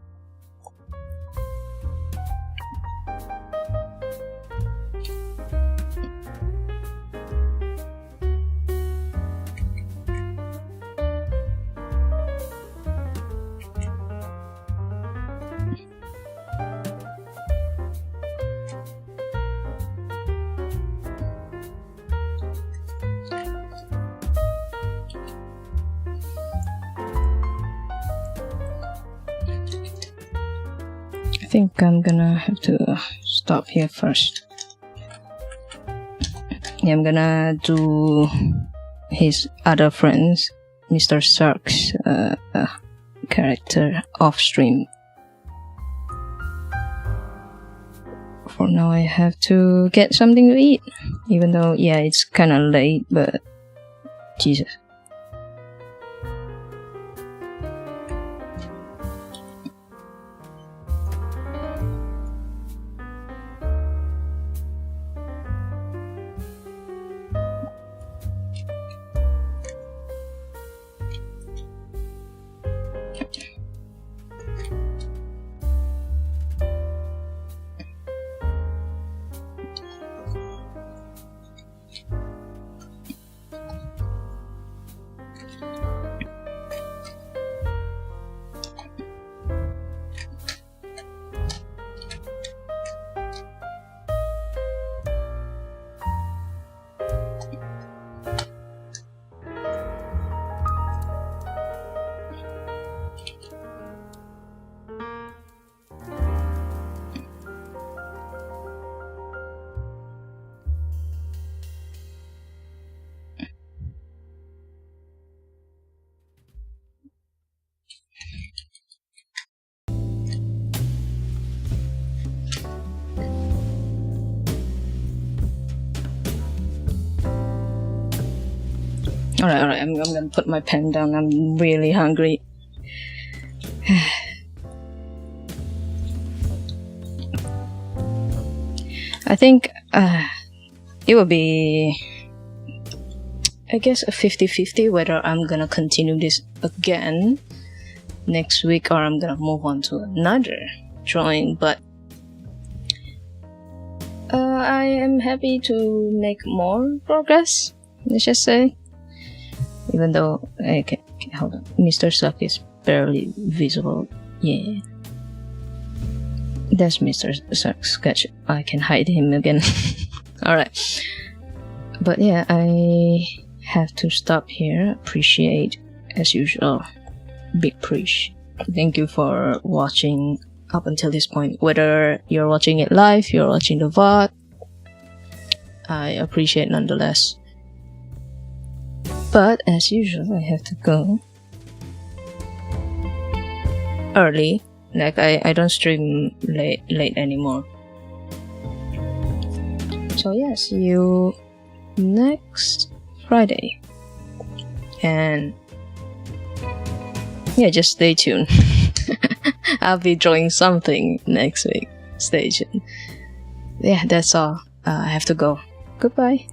I think I'm gonna have to stop here first. Yeah, I'm gonna do his other friends, Mr. Stark's character off stream. For now, I have to get something to eat. Even though, yeah, it's kinda late, but Jesus. Alright, I'm gonna put my pen down. I'm really hungry. I think it will be, I guess, a 50-50 whether I'm gonna continue this again next week or I'm gonna move on to another drawing. But I am happy to make more progress, let's just say. Even though, okay, hold on, Mr. Suck is barely visible. Yeah, that's Mr. Suck's sketch. I can hide him again. Alright, but yeah, I have to stop here. Appreciate, as usual, big preach. Thank you for watching up until this point. Whether you're watching it live, you're watching the VOD, I appreciate nonetheless. But as usual, I have to go early. Like I don't stream late anymore. So yeah, see you next Friday. And yeah, just stay tuned. I'll be drawing something next week. Stay tuned. Yeah, that's all. I have to go. Goodbye.